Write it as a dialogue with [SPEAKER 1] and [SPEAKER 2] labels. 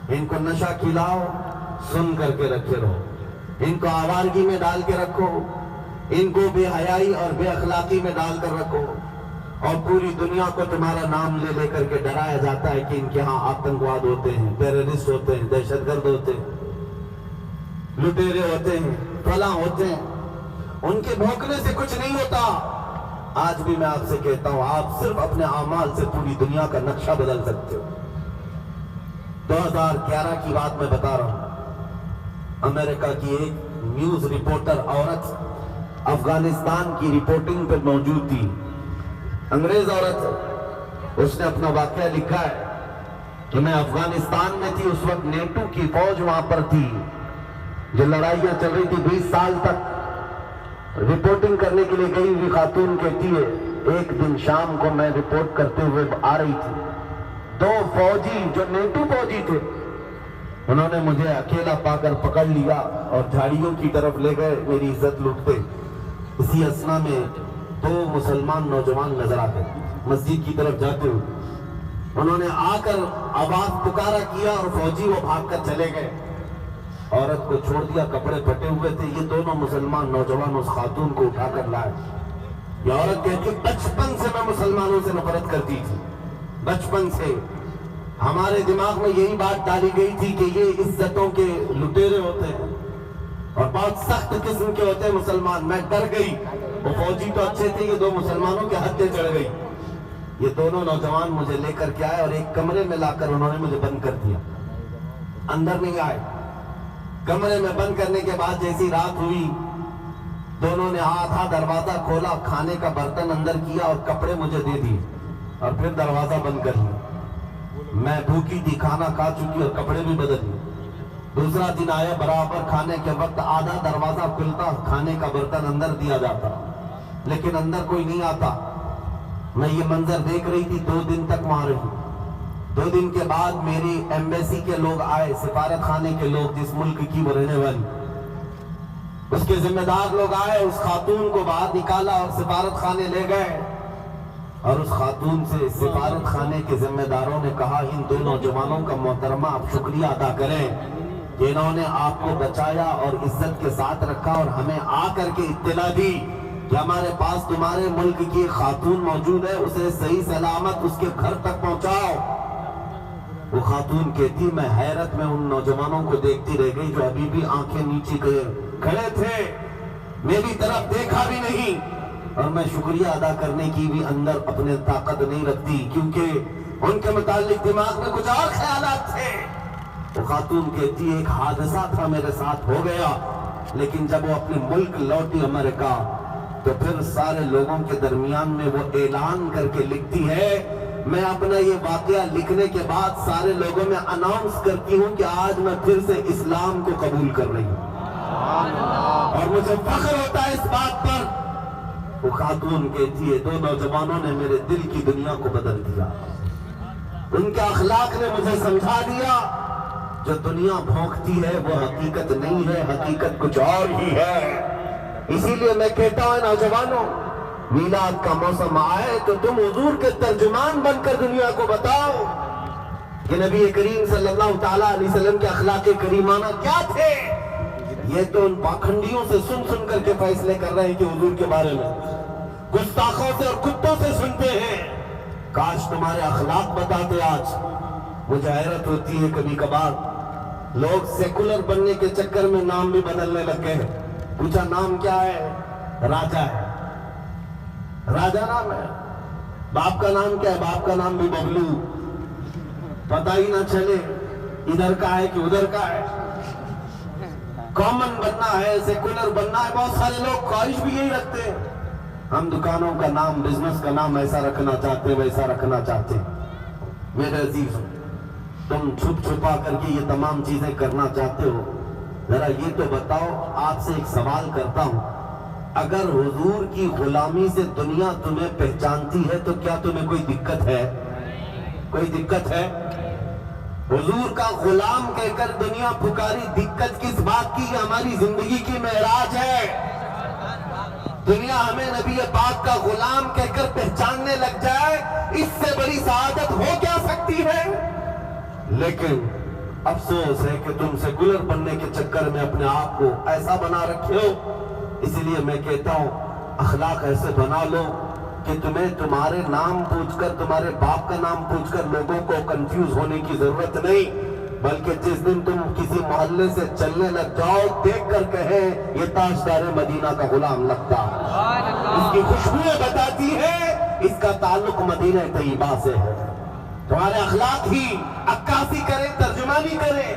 [SPEAKER 1] ان کو نشہ کھلاؤ، سن کر کے رکھے رہو، ان کو آوارگی میں ڈال کے رکھو، ان کو بے حیائی اور بے اخلاقی میں ڈال کر رکھو، اور پوری دنیا کو تمہارا نام لے لے کر کے ڈرایا جاتا ہے کہ ان کے ہاں آتنکواد ہوتے ہیں، ٹیررسٹ ہوتے ہیں، دہشت گرد ہوتے ہیں، لٹیرے ہوتے ہیں، فلاں ہوتے ہیں۔ ان کے بھونکنے سے کچھ نہیں ہوتا۔ آج بھی میں آپ سے کہتا ہوں، آپ صرف اپنے اعمال سے پوری دنیا کا نقشہ بدل سکتے ہو۔ 2011 کی بات میں بتا رہا ہوں، امریکہ کی ایک نیوز رپورٹر عورت افغانستان کی رپورٹنگ پر موجود تھی، انگریز عورت ہے۔ اس نے اپنا واقعہ لکھا ہے کہ میں افغانستان میں تھی، اس وقت نیٹو کی فوج وہاں پر تھی، جو لڑائیاں چل رہی تھی 20 سال تک۔ رپورٹنگ کرنے کے لیے گئی ہوئی خاتون کہتی ہے، ایک دن شام کو میں رپورٹ کرتے ہوئے آ رہی تھی، 2 فوجی جو نیٹو فوجی تھے، انہوں نے مجھے اکیلا پا کر پکڑ لیا اور جھاڑیوں کی طرف لے گئے، میری عزت لوٹتے۔ اسی اثنا میں 2 مسلمان نوجوان نظر آتے مسجد کی طرف جاتے ہوئے، انہوں نے آ کر آواز پکارا کیا اور فوجی وہ بھاگ کر چلے گئے۔ عورت کو چھوڑ دیا، کپڑے پھٹے ہوئے تھے، یہ دونوں مسلمان نوجوان اس خاتون کو اٹھا کر لائے۔ یہ عورت کہتی، بچپن سے میں مسلمانوں سے نفرت کرتی تھی، بچپن سے ہمارے دماغ میں یہی بات ڈالی گئی تھی کہ یہ عزتوں کے لٹیرے ہوتے ہیں اور بہت سخت قسم کے ہوتے ہیں مسلمان۔ میں ڈر گئی، وہ فوجی تو اچھے تھے، یہ 2 مسلمانوں کے حد چڑھ گئی۔ یہ دونوں نوجوان مجھے لے کر کے آئے اور ایک کمرے میں لا کر انہوں نے مجھے بند کر دیا، اندر نہیں آئے۔ کمرے میں بند کرنے کے بعد جیسی رات ہوئی، دونوں نے آدھا دروازہ کھولا، کھانے کا برتن اندر کیا اور کپڑے مجھے دے دیے اور پھر دروازہ بند کر لیا۔ میں بھوکی تھی، کھانا کھا چکی اور کپڑے بھی بدل لیے۔ دوسرا دن آیا، برابر کھانے کے وقت آدھا دروازہ کھلتا، کھانے کا برتن اندر دیا جاتا، لیکن اندر کوئی نہیں آتا۔ میں یہ منظر دیکھ رہی تھی، 2 دن تک وہاں رہی۔ 2 دن کے بعد میری ایمبیسی کے لوگ آئے، سفارت خانے کے لوگ، جس ملک کی وہ رہنے والی، اس کے ذمہ دار لوگ آئے، اس خاتون کو باہر نکالا اور سفارت خانے لے گئے۔ اور اس خاتون سے سفارت خانے کے ذمہ داروں نے کہا، ان 2 نوجوانوں کا محترمہ آپ شکریہ ادا کریں کہ انہوں نے آپ کو بچایا اور عزت کے ساتھ رکھا اور ہمیں آ کر کے اطلاع دی کہ ہمارے پاس تمہارے ملک کی خاتون موجود ہے، اسے صحیح سلامت اس کے گھر تک پہنچاؤ۔ وہ خاتون کہتی، میں حیرت میں ان نوجوانوں کو دیکھتی رہ گئی جو ابھی بھی آنکھیں نیچے کھڑے تھے، میری طرف دیکھا بھی نہیں، اور میں شکریہ ادا کرنے کی بھی اندر اپنے طاقت نہیں رکھتی، کیونکہ ان کے متعلق دماغ میں کچھ اور خیالات تھے۔ وہ خاتون کہتی، ایک حادثہ تھا میرے ساتھ ہو گیا، لیکن جب وہ اپنے ملک لوٹی امریکہ، تو پھر سارے لوگوں کے درمیان میں وہ اعلان کر کے لکھتی ہے، میں اپنا یہ واقعہ لکھنے کے بعد سارے لوگوں میں اناؤنس کرتی ہوں کہ آج میں پھر سے اسلام کو قبول کر رہی ہوں، اور مجھے فخر ہوتا ہے اس بات پر۔ وہ خاتون کہتی ہے، 2 نوجوانوں نے میرے دل کی دنیا کو بدل دیا، ان کے اخلاق نے مجھے سمجھا دیا، جو دنیا بھونکتی ہے وہ حقیقت نہیں ہے، حقیقت کچھ اور ہی ہے۔ اسی لیے میں کہتا ہوں نوجوانوں، میلاد کا موسم آئے تو تم حضور کے ترجمان بن کر دنیا کو بتاؤ کہ نبی کریم صلی اللہ تعالیٰ علیہ وسلم کے اخلاق کریمانہ کیا تھے۔ یہ تو ان پاکھنڈیوں سے سن سن کر کے فیصلے کر رہے ہیں کہ حضور کے بارے میں، گستاخوں سے اور کتوں سے سنتے ہیں۔ کاش تمہارے اخلاق بتاتے آج۔ مجھے حیرت ہوتی ہے کبھی کبھار، لوگ سیکولر بننے کے چکر میں نام بھی بدلنے لگ گئے۔ پوچھا نام کیا ہے؟ راجہ ہے، راجہ نام ہے۔ باپ کا نام کیا ہے؟ باپ کا نام بھی ببلو، پتہ ہی نہ چلے ادھر کا ہے کہ ادھر کا ہے۔ کامن بننا ہے، سیکولر بننا ہے، بہت سارے لوگ خواہش بھی یہی رکھتے ہیں۔ ہم دکانوں کا نام، بزنس کا نام ایسا رکھنا چاہتے، ویسا رکھنا چاہتے۔ میرے عزیز، تم چھپ چھپا کر کے یہ تمام چیزیں کرنا چاہتے ہو، ذرا یہ تو بتاؤ، آپ سے ایک سوال کرتا ہوں، اگر حضور کی غلامی سے دنیا تمہیں پہچانتی ہے تو کیا تمہیں کوئی دقت ہے؟ کوئی دقت ہے؟ حضور کا غلام کہہ کر دنیا پکاری، دقت کس بات کی؟ ہماری زندگی کی معراج ہے۔ دنیا ہمیں نبی پاک کا غلام کہہ کر پہچاننے لگ جائے، اس سے بڑی سعادت ہو کیا سکتی ہے؟ لیکن افسوس ہے کہ تم سیکولر بننے کے چکر میں اپنے آپ کو ایسا بنا رکھے ہو. اسی لیے میں کہتا ہوں اخلاق ایسے بنا لو کہ تمہیں تمہارے نام پوچھ کر, تمہارے باپ کا نام پوچھ کر لوگوں کو کنفیوز ہونے کی ضرورت نہیں, بلکہ جس دن تم کسی محلے سے چلنے لگ جاؤ دیکھ کر کہیں یہ تاجدار مدینہ کا غلام لگتا ہے, اس کی خوشبوئیں بتاتی ہے اس کا تعلق مدینہ طیبہ سے ہے. تمہارے اخلاق ہی عکاسی کرے, ترجمانی کرے